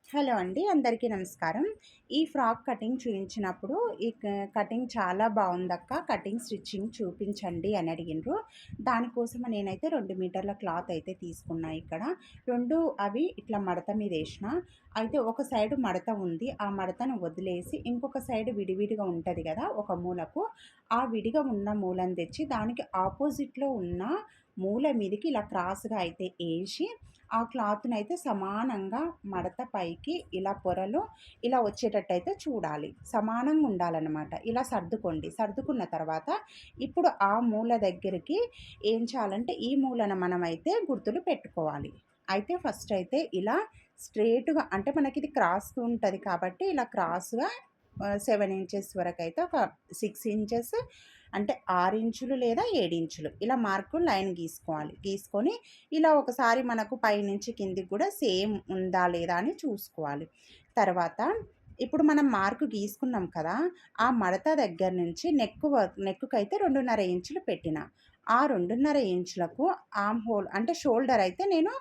Hello అండి. అందరికీ నమస్కారం. ఈ ఫ్రాక్ కటింగ్ చూయించినప్పుడు కటింగ్ చాలా బావుందక్క. కటింగ్, స్టిచ్చింగ్ చూపించండి అని అడిగిండ్రు. దానికోసం నేనైతే 2 మీటర్ల క్లాత్ అయితే తీసుకున్నా ఇక్కడ. 2 అవి ఇట్లా మడత మీదేసిన. అయితే ఒక సైడ్ మడత ఉంది. ఆ మడతను వదిలేసి ఇంకొక సైడ్ విడివిడిగా ఉంటది గదా! ఒక మూలకు. ఆ విడిగా ఉన్న మూలను తెచ్చి దానికి ఆపోజిట్‌లో ఉన్న మూల మీదకి ఇలా క్రాస్‌గా అయితే ఏసి ఆ క్లాత్‌నయితే సమానంగా మడత పైకి ఇలా పొరలు ఇలా వచ్చేటట్టయితే చూడాలి. సమానంగా ఉండాలనమాట. ఇలా సర్దుకోండి. సర్దుకున్న తర్వాత ఇప్పుడు ఆ మూల దగ్గరికి ఏం చేయాలంటే ఈ మూలన మనమైతే గుర్తులు పెట్టుకోవాలి. అయితే ఫస్ట్ అయితే ఇలా స్ట్రెయిట్‌గా అంటే మనకిది క్రాస్ ఉంటది కాబట్టి ఇలా క్రాస్‌గా 7 ఇంచెస్ వరకైతే ఒక 6 ఇంచెస్ అంటే 6 ఇంచులు లేదా 7 ఇంచులు ఇలా మార్కు లైన్ గీసుకోవాలి. గీసుకొని ఇలా ఒకసారి మనకు పైనుంచి కిందికి కూడా సేమ్ ఉందా లేదా అని చూసుకోవాలి. తర్వాత ఇప్పుడు మనం మార్కు గీసుకున్నాం కదా! ఆ మడత దగ్గర నుంచి నెక్కుకైతే 2.5 ఇంచులు పెట్టిన. ఆ 2.5 ఇంచులకు ఆర్మ్ హోల్ అంటే షోల్డర్ అయితే నేను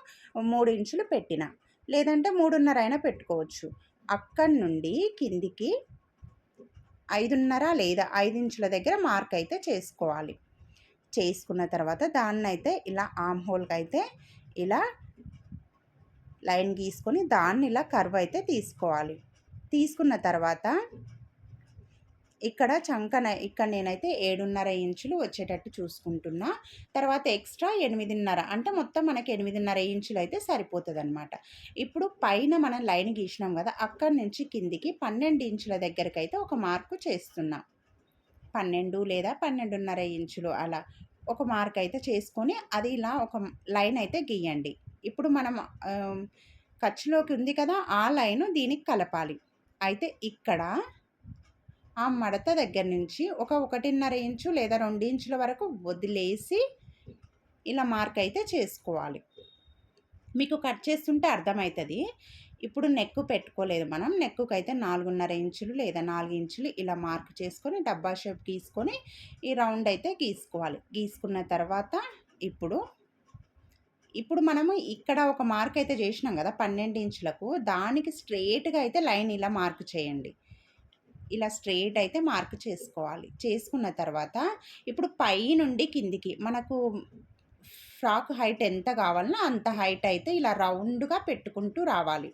3 ఇంచులు పెట్టిన. లేదంటే 3.5 అయినా పెట్టుకోవచ్చు. అక్కడి నుండి కిందికి 5.5 లేదా 5 ఇంచుల దగ్గర మార్క్ అయితే చేసుకోవాలి. చేసుకున్న తర్వాత దాన్నైతే ఇలా ఆర్మ్ హోల్‌కైతే ఇలా లైన్ గీసుకొని దాన్ని ఇలా కర్వ్ అయితే తీసుకోవాలి. తీసుకున్న తర్వాత ఇక్కడ ఇక్కడ నేనైతే 7.5 ఇంచులు వచ్చేటట్టు చూసుకుంటున్నా. తర్వాత ఎక్స్‌ట్రా 8.5 అంటే మొత్తం మనకి 8.5 ఇంచులు అయితే సరిపోతదనమాట. ఇప్పుడు పైన మనం లైన్ గీసినాం గదా! అక్కడి నుంచి కిందికి 12 ఇంచుల దగ్గరకైతే ఒక మార్కు చేస్తున్నా. 12 లేదా 12.5 ఇంచులు అలా ఒక మార్క్ అయితే చేసుకొని అది ఇలా ఒక లైన్ అయితే గీయండి. ఇప్పుడు మనం ఖర్చులోకి ఉంది కదా! ఆ లైను దీనికి కలపాలి. అయితే ఇక్కడ ఆ మడత దగ్గర నుంచి ఒక 1.5 ఇంచు లేదా 2 ఇంచుల వరకు వదిలేసి ఇలా మార్క్ అయితే చేసుకోవాలి. మీకు కట్ చేస్తుంటే అర్థమవుతది. ఇప్పుడు నెక్ పెట్టుకోలేదు మనం. నెక్కుకైతే 4.5 ఇంచులు లేదా 4 ఇంచులు ఇలా మార్క్ చేసుకొని డబ్బా షేప్ గీసుకొని ఈ రౌండ్ అయితే గీసుకోవాలి. గీసుకున్న తర్వాత ఇప్పుడు మనము ఇక్కడ ఒక మార్క్ అయితే చేసినాం కదా! 12 ఇంచులకు దానికి స్ట్రెయిట్‌గా అయితే లైన్ ఇలా మార్క్ చేయండి. ఇలా స్ట్రెయిట్ అయితే మార్క్ చేసుకోవాలి. చేసుకున్న తర్వాత ఇప్పుడు పైనుండి కిందికి మనకు ఫ్రాక్ హైట్ ఎంత కావాలనో అంత హైట్ అయితే ఇలా రౌండ్‌గా పెట్టుకుంటూ రావాలి.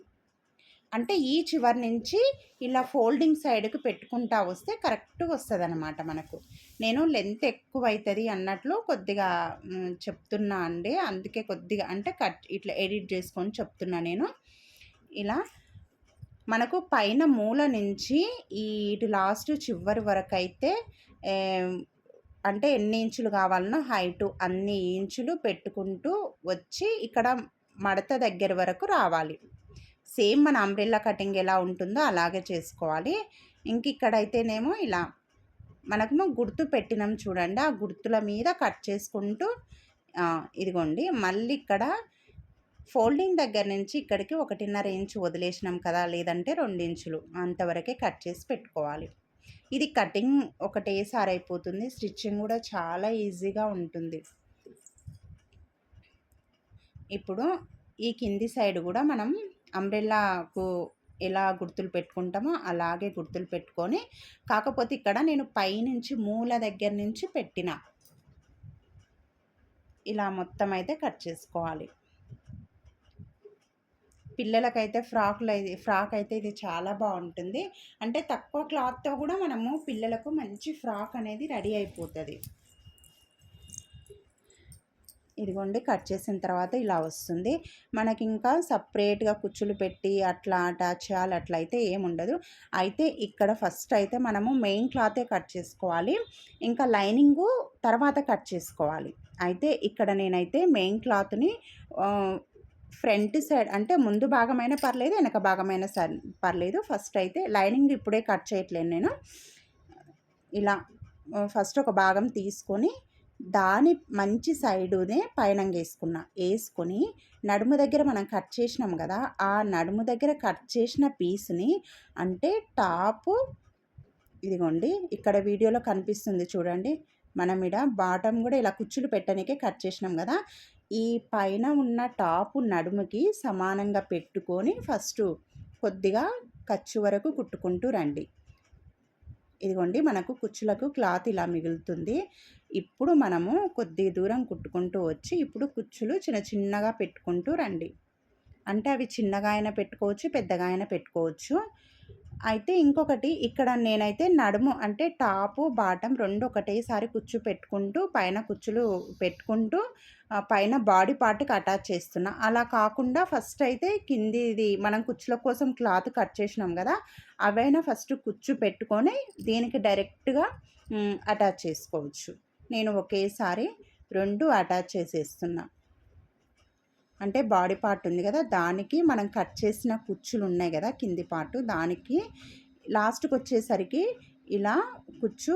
అంటే ఈ చివరి నుంచి ఇలా ఫోల్డింగ్ సైడ్‌కి పెట్టుకుంటా వస్తే కరెక్ట్‌గా వస్తదనమాట మనకు. నేను లెంత్ ఎక్కువైతది అన్నట్లు కొద్దిగా చెప్తున్నా అండి. అందుకే కొద్దిగా అంటే ఇట్లా ఎడిట్ చేసుకొని చెప్తున్నా నేను. ఇలా మనకు పైన మూల నుంచి ఇటు లాస్ట్ చివరి వరకైతే అంటే ఎన్ని ఇంచులు కావాలనో హైటు అన్ని ఇంచులు పెట్టుకుంటూ వచ్చి ఇక్కడ మడత దగ్గర వరకు రావాలి. సేమ్ మన అంబ్రెల్లా కటింగ్ ఎలా ఉంటుందో అలాగే చేసుకోవాలి. ఇక్కడైతేనేమో ఇలా మనము గుర్తు పెట్టినాం చూడండి. ఆ గుర్తుల మీద కట్ చేసుకుంటూ ఇదిగోండి మళ్ళీ ఇక్కడ ఫోల్డింగ్ దగ్గర నుంచి ఇక్కడికి 1.5 ఇంచు వదిలేసినాం కదా! లేదంటే 2 ఇంచులు అంతవరకే కట్ చేసి పెట్టుకోవాలి. ఇది కటింగ్ ఒకటేసారి అయిపోతుంది. స్టిచ్చింగ్ కూడా చాలా ఈజీగా ఉంటుంది. ఇప్పుడు ఈ కింది సైడ్ కూడా మనం అంబ్రెల్లాకు ఎలా గుర్తులు పెట్టుకుంటామో అలాగే గుర్తులు పెట్టుకొని కాకపోతే ఇక్కడ నేను పైనుంచి మూల దగ్గర నుంచి పెట్టిన. ఇలా మొత్తం అయితే కట్ చేసుకోవాలి. పిల్లలకైతే ఫ్రాక్ అయితే ఇది చాలా బాగుంటుంది. అంటే తక్కువ క్లాత్‌తో కూడా మనము పిల్లలకు మంచి ఫ్రాక్ అనేది రెడీ అయిపోతది. ఇదిగోండి కట్ చేసిన తర్వాత ఇలా వస్తుంది. మనకింకా సపరేట్‌గా కుచ్చులు పెట్టి అట్లా అటాచ్ చేయాలి అట్లయితే ఏముండదు. అయితే ఇక్కడ ఫస్ట్ అయితే మనము మెయిన్ క్లాతే కట్ చేసుకోవాలి. ఇంకా లైనింగు తర్వాత కట్ చేసుకోవాలి. అయితే ఇక్కడ నేనైతే మెయిన్ క్లాత్‌ని ఫ్రంట్ సైడ్ అంటే ముందు భాగమైనా పర్లేదు, వెనక భాగమైనా పర్లేదు. ఫస్ట్ అయితే లైనింగ్ ఇప్పుడే కట్ చేయట్లేను నేను. ఇలా ఫస్ట్ ఒక భాగం తీసుకొని దాని మంచి సైడునే పైనంగేసుకున్నా. ఏసుకొని నడుము దగ్గర మనం కట్ చేసినాం కదా! ఆ నడుము దగ్గర కట్ చేసిన పీస్‌ని అంటే టాపు ఇదిగోండి ఇక్కడ వీడియోలో కనిపిస్తుంది చూడండి. మనం బాటమ్ కూడా ఇలా కుచ్చులు పెట్టనీకే కట్ చేసినాం కదా! ఈ పైన ఉన్న టాపు నడుముకి సమానంగా పెట్టుకొని ఫస్టు కొద్దిగా ఖర్చు వరకు కుట్టుకుంటూ రండి. ఇదిగోండి మనకు కుచ్చులకు క్లాత్ ఇలా మిగులుతుంది. ఇప్పుడు మనము కొద్ది దూరం కుట్టుకుంటూ వచ్చి ఇప్పుడు కుచ్చులు చిన్న చిన్నగా పెట్టుకుంటూ రండి. అంటే అవి చిన్నగా అయినా పెట్టుకోవచ్చు, పెద్దగా అయినా పెట్టుకోవచ్చు. అయితే ఇంకొకటి ఇక్కడ నేనైతే నడుము అంటే టాపు, బాటమ్ 2 ఒకటేసారి కుచ్చు పెట్టుకుంటూ పైన కుచ్చులు పెట్టుకుంటూ పైన బాడీ పార్ట్‌కి అటాచ్ చేస్తున్నా. అలా కాకుండా ఫస్ట్ అయితే కిందిది మనం కుచ్చుల కోసం క్లాత్ కట్ చేసినాం గదా! అవైనా ఫస్ట్ కుచ్చు పెట్టుకొని దీనికి డైరెక్ట్‌గా అటాచ్ చేసుకోవచ్చు. నేను ఒకేసారి 2 అటాచ్ చేసేస్తున్నా. అంటే బాడీ పార్ట్ ఉంది కదా, దానికి మనం కట్ చేసిన కుచ్చులు ఉన్నాయి కదా కింది పార్ట్, దానికి లాస్ట్కి వచ్చేసరికి ఇలా కుచ్చు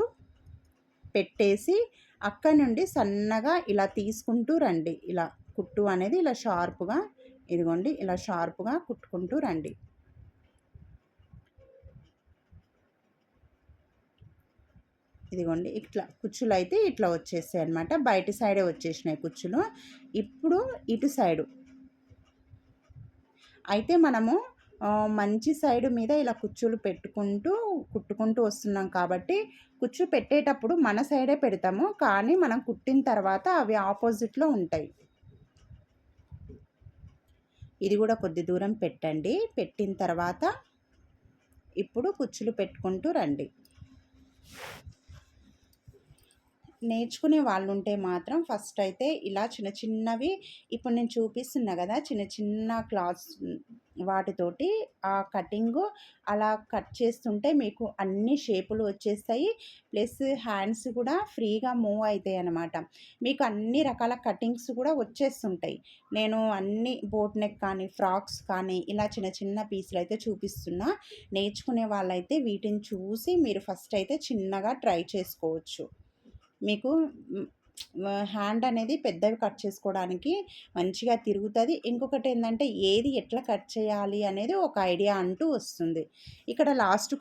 పెట్టేసి అక్కడి నుండి సన్నగా ఇలా తీసుకుంటూ రండి. ఇలా కుట్టు అనేది ఇలా షార్ప్గా, ఇదిగోండి ఇలా షార్ప్గా కుట్టుకుంటూ రండి. ఇదిగోండి ఇట్లా కుచ్చులు అయితే ఇట్లా వచ్చేసాయి అన్నమాట. బయట సైడే వచ్చేసినాయి కుచ్చులు. ఇప్పుడు ఇటు సైడు అయితే మనము మంచి సైడు మీద ఇలా కుచ్చులు పెట్టుకుంటూ కుట్టుకుంటూ వస్తున్నాం కాబట్టి కుచ్చు పెట్టేటప్పుడు మన సైడే పెడతాము, కానీ మనం కుట్టిన తర్వాత అవి ఆపోజిట్లో ఉంటాయి. ఇది కూడా కొద్ది దూరం పెట్టండి. పెట్టిన తర్వాత ఇప్పుడు కుచ్చులు పెట్టుకుంటూ రండి. నేర్చుకునే వాళ్ళు ఉంటే మాత్రం ఫస్ట్ అయితే ఇలా చిన్న చిన్నవి ఇప్పుడు నేను చూపిస్తున్నా కదా, చిన్న చిన్న క్లాత్స్ వాటితోటి ఆ కటింగు అలా కట్ చేస్తుంటే మీకు అన్ని షేపులు వచ్చేస్తాయి. ప్లస్ హ్యాండ్స్ కూడా ఫ్రీగా మూవ్ అవుతాయి అన్నమాట. మీకు అన్ని రకాల కటింగ్స్ కూడా వచ్చేస్తుంటాయి. నేను అన్ని బోట్ నెక్ కానీ ఫ్రాక్స్ కానీ ఇలా చిన్న చిన్న పీసులు అయితే చూపిస్తున్నా. నేర్చుకునే వాళ్ళైతే వీటిని చూసి మీరు ఫస్ట్ అయితే చిన్నగా ట్రై చేసుకోవచ్చు. మీకు హ్యాండ్ అనేది పెద్దవి కట్ చేసుకోవడానికి మంచిగా తిరుగుతుంది. ఇంకొకటి ఏంటంటే ఏది ఎట్లా కట్ చేయాలి అనేది ఒక ఐడియా అంటూ వస్తుంది. ఇక్కడ లాస్ట్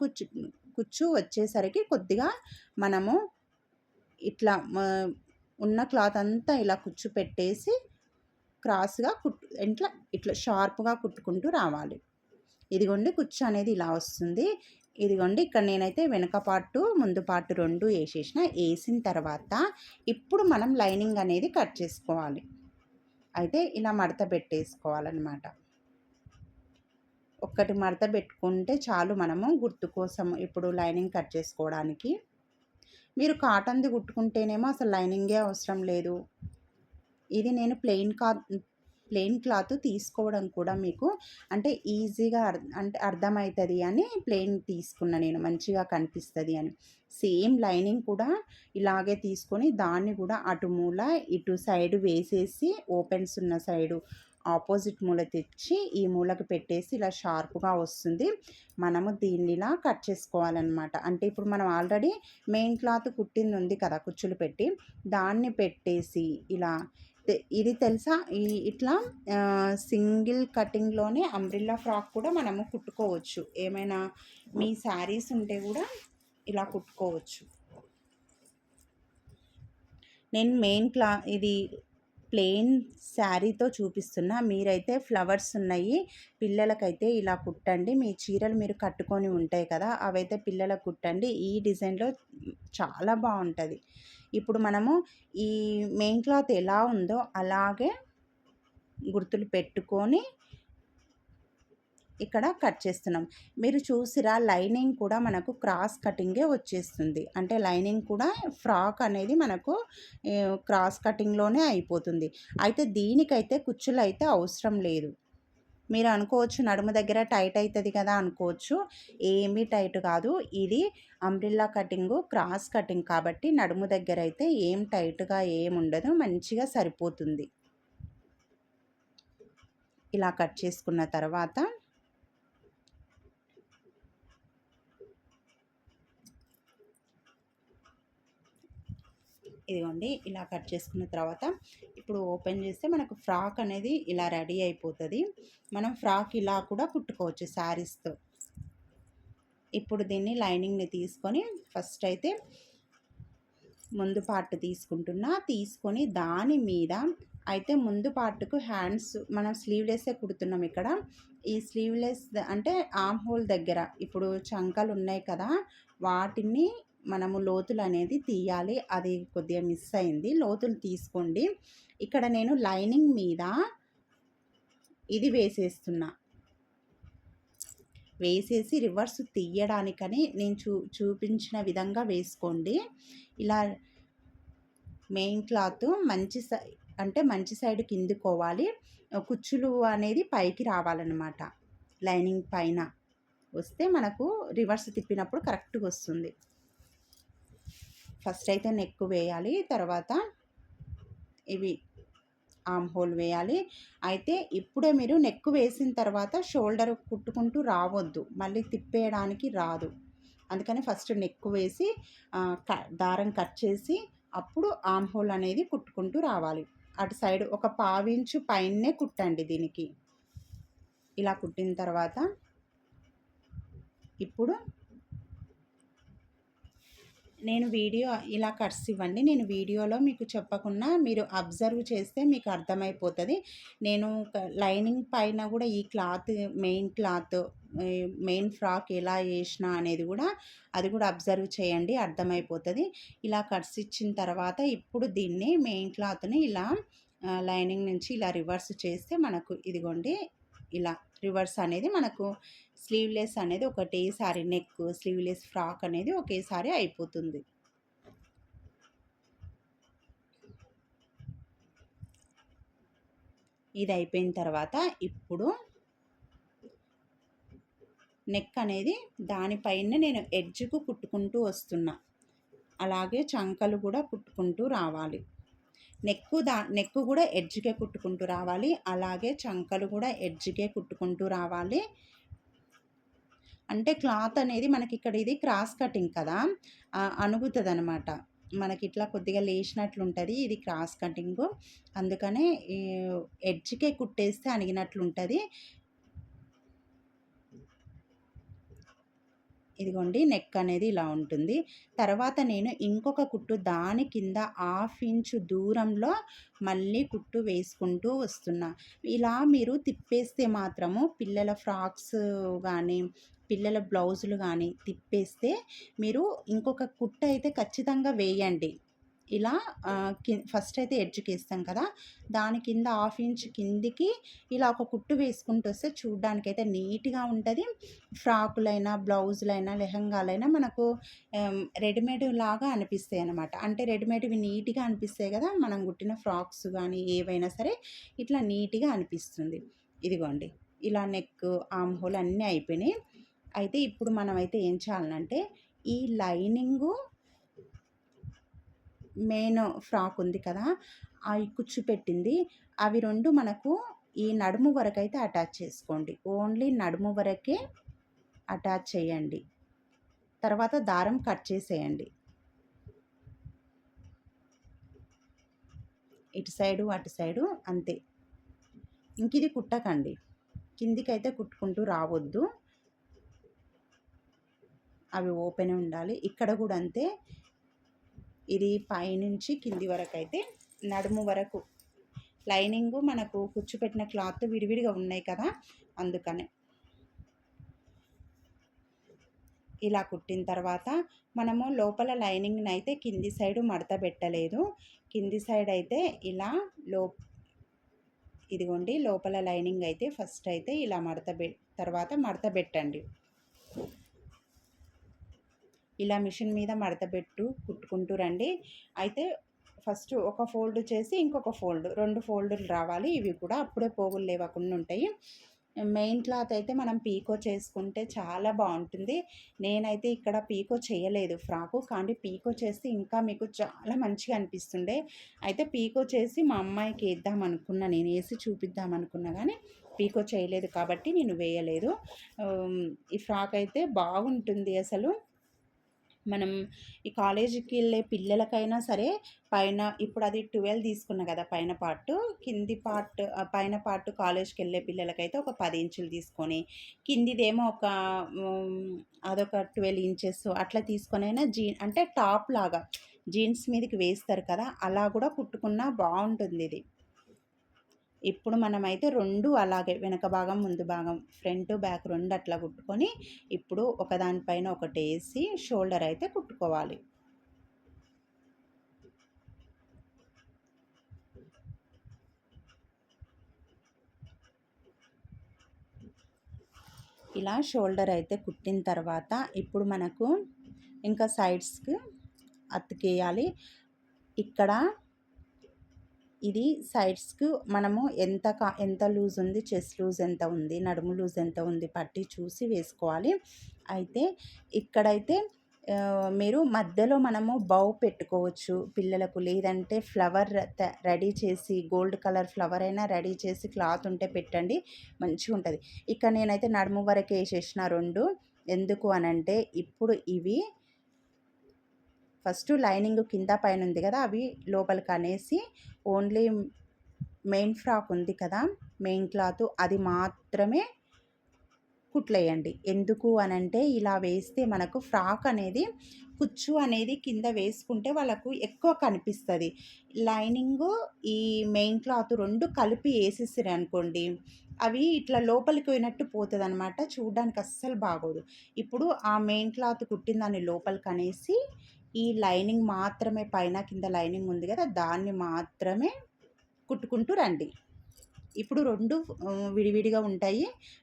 కుచ్చు వచ్చేసరికి కొద్దిగా మనము ఇట్లా ఉన్న క్లాత్ అంతా ఇలా కుచ్చు పెట్టేసి క్రాస్గా ఇట్లా షార్ప్గా కుట్టుకుంటూ రావాలి. ఇదిగోండి కుచ్చు అనేది ఇలా వస్తుంది. ఇదిగోండి ఇక్కడ నేనైతే వెనక పార్టు ముందు పార్టు 2 వేసేసిన. వేసిన తర్వాత ఇప్పుడు మనం లైనింగ్ అనేది కట్ చేసుకోవాలి. అయితే ఇలా మడత పెట్టేసుకోవాలన్నమాట. ఒక్కటి మడత పెట్టుకుంటే చాలు మనము గుర్తు కోసం ఇప్పుడు లైనింగ్ కట్ చేసుకోవడానికి. మీరు కాటన్ది కుట్టుకుంటేనేమో అసలు లైనింగే అవసరం లేదు. ఇది నేను ప్లెయిన్ క్లాత్ తీసుకోవడం కూడా మీకు అంటే ఈజీగా అంటే అర్థమవుతుంది అని ప్లెయిన్ తీసుకున్నా నేను, మంచిగా కనిపిస్తుంది అని. సేమ్ లైనింగ్ కూడా ఇలాగే తీసుకొని దాన్ని కూడా అటు మూల ఇటు సైడు వేసేసి ఓపెన్స్ ఉన్న సైడు ఆపోజిట్ మూల తెచ్చి ఈ మూలకు పెట్టేసి ఇలా షార్ప్గా వస్తుంది. మనము దీన్ని ఇలా కట్ చేసుకోవాలన్నమాట. అంటే ఇప్పుడు మనం ఆల్రెడీ మెయిన్ క్లాత్ కుట్టింది ఉంది కదా కుచ్చులు పెట్టి, దాన్ని పెట్టేసి ఇలా ఇది తెలుసా ఇట్లా సింగిల్ కటింగ్లోనే అంబ్రిల్లా ఫ్రాక్ కూడా మనము కుట్టుకోవచ్చు. ఏమైనా మీ శారీస్ ఉంటే కూడా ఇలా కుట్టుకోవచ్చు. నేను ఇది ప్లెయిన్ శారీతో చూపిస్తున్నా. మీరైతే ఫ్లవర్స్ ఉన్నాయి పిల్లలకైతే ఇలా కుట్టండి. మీ చీరలు మీరు కట్టుకొని ఉంటాయి కదా, అవైతే పిల్లలకు కుట్టండి. ఈ డిజైన్లో చాలా బాగుంటుంది. ఇప్పుడు మనము ఈ మెయిన్ క్లాత్ ఎలా ఉందో అలాగే గుర్తులు పెట్టుకొని ఇక్కడ కట్ చేస్తున్నాం. మీరు చూసిరా లైనింగ్ కూడా మనకు క్రాస్ కటింగే వచ్చేస్తుంది. అంటే లైనింగ్ కూడా ఫ్రాక్ అనేది మనకు క్రాస్ కటింగ్లోనే అయిపోతుంది. అయితే దీనికైతే కుచ్చులు అయితే అవసరం లేదు. మీరు అనుకోవచ్చు నడుము దగ్గర టైట్ అవుతుంది కదా అనుకోవచ్చు. ఏమీ టైట్ కాదు. ఇది అంబ్రిల్లా కటింగు క్రాస్ కటింగ్ కాబట్టి నడుము దగ్గర అయితే ఏం టైట్గా ఏముండదు, మంచిగా సరిపోతుంది. ఇలా కట్ చేసుకున్న తర్వాత ఇదిగోండి ఇలా కట్ చేసుకున్న తర్వాత ఇప్పుడు ఓపెన్ చేస్తే మనకు ఫ్రాక్ అనేది ఇలా రెడీ అయిపోతుంది. మనం ఫ్రాక్ ఇలా కూడా కుట్టుకోవచ్చు శారీస్తో. ఇప్పుడు దీన్ని లైనింగ్ని తీసుకొని ఫస్ట్ అయితే ముందు పార్ట్ తీసుకుంటున్నా. తీసుకొని దాని మీద అయితే ముందు పార్ట్‌కు హ్యాండ్స్ మనం స్లీవ్‌లెస్సే కుడుతున్నాం ఇక్కడ. ఈ స్లీవ్‌లెస్ అంటే ఆర్మ్ హోల్ దగ్గర ఇప్పుడు చంకలున్నాయి కదా! వాటిని మనము లోతులనేది తీయాలి. అది కొద్దిగా మిస్ అయింది. లోతులు తీసుకోండి. ఇక్కడ నేను లైనింగ్ మీద ఇది వేసేస్తున్నా. వేసేసి రివర్స్ తీయడానికని నేను చూపించిన విధంగా వేసుకోండి. ఇలా మెయిన్ క్లాత్ మంచి సైడ్ కిందుకోవాలి. కుచ్చులు అనేది పైకి రావాలన్నమాట. లైనింగ్ పైన వస్తే మనకు రివర్స్ తిప్పినప్పుడు కరెక్ట్‌గా వస్తుంది. ఫస్ట్ అయితే నెక్ వేయాలి. తర్వాత ఇవి ఆర్మ్ హోల్ వేయాలి. అయితే ఇప్పుడే మీరు నెక్ వేసిన తర్వాత షోల్డర్ కుట్టుకుంటూ రావద్దు. మళ్ళీ తిప్పేయడానికి రాదు. అందుకని ఫస్ట్ నెక్ వేసి దారం కట్ చేసి అప్పుడు ఆర్మ్ హోల్ అనేది కుట్టుకుంటూ రావాలి. అటు సైడ్ ఒక పావించు పైనే కుట్టండి దీనికి. ఇలా కుట్టిన తర్వాత ఇప్పుడు నేను వీడియో ఇలా కట్స్ ఇవ్వండి. నేను వీడియోలో మీకు చెప్పకుండా మీరు అబ్జర్వ్ చేస్తే మీకు అర్థమైపోతుంది. నేను లైనింగ్ పైన కూడా ఈ క్లాత్ మెయిన్ ఫ్రాక్ ఎలా వేసినా అనేది కూడా అది కూడా అబ్జర్వ్ చేయండి, అర్థమైపోతుంది. ఇలా కట్స్ ఇచ్చిన తర్వాత ఇప్పుడు దీన్ని మెయిన్ క్లాత్ని ఇలా లైనింగ్ నుంచి ఇలా రివర్స్ చేస్తే మనకు ఇదిగోండి ఇలా రివర్స్ అనేది మనకు స్లీవ్లెస్ అనేది ఒకటేసారి నెక్ స్లీవ్లెస్ ఫ్రాక్ అనేది ఒకేసారి అయిపోతుంది. ఇది అయిపోయిన తర్వాత ఇప్పుడు నెక్ అనేది దానిపైన నేను ఎడ్జ్కు కుట్టుకుంటూ వస్తున్నా. అలాగే చంకలు కూడా కుట్టుకుంటూ రావాలి. నెక్ కూడా ఎడ్జ్కే కుట్టుకుంటూ రావాలి. అలాగే చంకలు కూడా ఎడ్జ్కే కుట్టుకుంటూ రావాలి. అంటే క్లాత్ అనేది మనకి ఇక్కడ ఇది క్రాస్ కటింగ్ కదా, అణుగుతుంది అనమాట. మనకి ఇట్లా కొద్దిగా లేచినట్లుంటుంది. ఇది క్రాస్ కటింగు, అందుకనే ఎడ్జ్కే కుట్టేస్తే అణిగినట్లుంటుంది. ఇదిగోండి నెక్ అనేది ఇలా ఉంటుంది. తర్వాత నేను ఇంకొక కుట్టు దాని కింద 1/2 ఇంచు దూరంలో మళ్ళీ కుట్టు వేసుకుంటూ వస్తున్నా. ఇలా మీరు తిప్పేస్తే మాత్రము పిల్లల ఫ్రాక్స్ కానీ పిల్లల బ్లౌజులు కానీ తిప్పేస్తే మీరు ఇంకొక కుట్టు అయితే ఖచ్చితంగా వేయండి. ఇలా ఫస్ట్ అయితే ఎడ్జ్కి వేస్తాం కదా, దాని కింద 1/2 ఇంచ్ కిందికి ఇలా ఒక కుట్టు వేసుకుంటూ వస్తే చూడ్డానికైతే నీట్గా ఉంటుంది. ఫ్రాకులైనా బ్లౌజులైనా లెహంగాలైనా మనకు రెడీమేడ్ లాగా అనిపిస్తాయి అన్నమాట. అంటే రెడీమేడ్వి నీట్గా అనిపిస్తాయి కదా, మనం కుట్టిన ఫ్రాక్స్ కానీ ఏవైనా సరే ఇట్లా నీట్గా అనిపిస్తుంది. ఇదిగోండి ఇలా నెక్ ఆర్మ్ హోల్ అన్నీ అయిపోయినాయి. అయితే ఇప్పుడు మనమైతే ఏం చేయాలంటే ఈ లైనింగు మెయిన్ ఫ్రాక్ ఉంది కదా, అవి కుచ్చు పెట్టింది అవి 2 మనకు ఈ నడుము వరకు అయితే అటాచ్ చేసుకోండి. ఓన్లీ నడుము వరకే అటాచ్ చేయండి. తర్వాత దారం కట్ చేసేయండి. ఇటు సైడు అటు సైడు అంతే. ఇంక ఇది కుట్టకండి, కిందికైతే కుట్టుకుంటూ రావద్దు, అవి ఓపెన్ ఉండాలి. ఇక్కడ కూడా అంతే. ఇది పైనుంచి కింది వరకు అయితే నడుము వరకు లైనింగు మనకు కుచ్చుపెట్టిన క్లాత్ విడివిడిగా ఉన్నాయి కదా, అందుకనే ఇలా కుట్టిన తర్వాత మనము లోపల లైనింగ్ని అయితే కింది సైడు మడత పెట్టలేదు. కింది సైడ్ అయితే ఇలా ఇదిగోండి లోపల లైనింగ్ అయితే ఫస్ట్ అయితే ఇలా తర్వాత మడత పెట్టండి. ఇలా మిషన్ మీద మడతపెట్టు కుట్టుకుంటూ రండి. అయితే ఫస్ట్ ఒక ఫోల్డ్ చేసి ఇంకొక ఫోల్డ్ 2 ఫోల్డులు రావాలి. ఇవి కూడా అప్పుడే పోగులు లేవకుండా ఉంటాయి. మెయిన్ క్లాత్ అయితే మనం పీకో చేసుకుంటే చాలా బాగుంటుంది. నేనైతే ఇక్కడ పీకో చేయలేదు ఫ్రాకు, కానీ పీకో చేస్తే ఇంకా మీకు చాలా మంచిగా అనిపిస్తుండే. అయితే పీకో చేసి మా అమ్మాయికి వేద్దాం అనుకున్నా, నేను వేసి చూపిద్దాం అనుకున్నా, కానీ పీకో చేయలేదు కాబట్టి నేను వేయలేదు. ఈ ఫ్రాక్ అయితే బాగుంటుంది అసలు. మనం ఈ కాలేజీకి వెళ్ళే పిల్లలకైనా సరే పైన ఇప్పుడు అది 12 తీసుకున్నా కదా పైన పార్ట్, కింది పార్ట్ పైన పార్ట్ కాలేజ్కి వెళ్ళే పిల్లలకైతే ఒక 10 ఇంచులు తీసుకొని కిందిదేమో ఒక అదొక 12 ఇంచెస్ అట్లా తీసుకొనైనా అంటే టాప్ లాగా జీన్స్ మీదకి వేస్తారు కదా, అలా కూడా కుట్టుకున్నా బాగుంటుంది ఇది. ఇప్పుడు మనమైతే 2 అలాగే వెనక భాగం, ముందు భాగం, ఫ్రంట్, బ్యాక్ 2 అట్లా కుట్టుకొని ఇప్పుడు ఒకదాని పైన ఒకటేసి షోల్డర్ అయితే కుట్టుకోవాలి. ఇలా షోల్డర్ అయితే కుట్టిన తర్వాత ఇప్పుడు మనకు ఇంకా సైడ్స్‌కి అతికేయాలి. ఇక్కడ ఇది సైడ్స్‌కి మనము ఎంత లూజ్ ఉంది, చెస్ట్ లూజ్ ఎంత ఉంది, నడుము లూజ్ ఎంత ఉంది పట్టి చూసి వేసుకోవాలి. అయితే ఇక్కడైతే మీరు మధ్యలో మనము బౌ పెట్టుకోవచ్చు పిల్లలకు. లేదంటే ఫ్లవర్ రెడీ చేసి గోల్డ్ కలర్ ఫ్లవర్ అయినా రెడీ చేసి క్లాత్ ఉంటే పెట్టండి, మంచిగుంటది. ఇక్కడ నేనైతే నడుము వరకే ఏసేసిన 2. ఎందుకు అనంటే ఇప్పుడు ఇవి ఫస్ట్ లైనింగ్ కింద పైన ఉంది కదా, అవి లోపలికి అనేసి ఓన్లీ మెయిన్ ఫ్రాక్ ఉంది కదా, మెయిన్ క్లాత్ అది మాత్రమే కుట్లేయండి. ఎందుకు అనంటే ఇలా వేస్తే మనకు ఫ్రాక్ అనేది కుచ్చు అనేది కింద వేసుకుంటే వాళ్ళకు ఎక్కువ కనిపిస్తుంది. లైనింగు ఈ మెయిన్ క్లాత్ 2 కలిపి వేసేసారనుకోండి, అవి ఇట్లా లోపలికి పోయినట్టు పోతుందనమాట, చూడడానికి అస్సలు బాగోదు. ఇప్పుడు ఆ మెయిన్ క్లాత్ కుట్టిన దాన్ని లోపలికి అనేసి ఈ లైనింగ్ మాత్రమే, పైన కింద లైనింగ్ ఉంది కదా, దాన్ని మాత్రమే కుట్టుకుంటూ రండి. ఇప్పుడు 2 విడివిడిగా ఉంటాయి.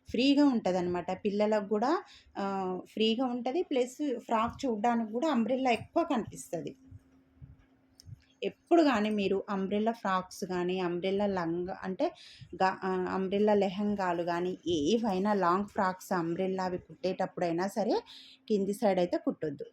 ఫ్రీగా ఉంటదనమాట. పిల్లలకు గూడా ఫ్రీగా ఉంటది. ప్లస్ ఫ్రాక్ చూడ్డానికి గూడా అంబ్రెల్లా ఎక్కువ కనిపిస్తది. ఎప్పుడు గానీ మీరు అంబ్రెల్లా ఫ్రాక్స్ గానీ, అంబ్రెల్లా లంగా అంటే అంబ్రెల్లా లెహంగాలు గానీ, ఏవైనా లాంగ్ ఫ్రాక్స్ అంబ్రెల్లా అవి కుట్టేటప్పుడైనా సరే కింది సైడ్ అయితే కుట్టొద్దు.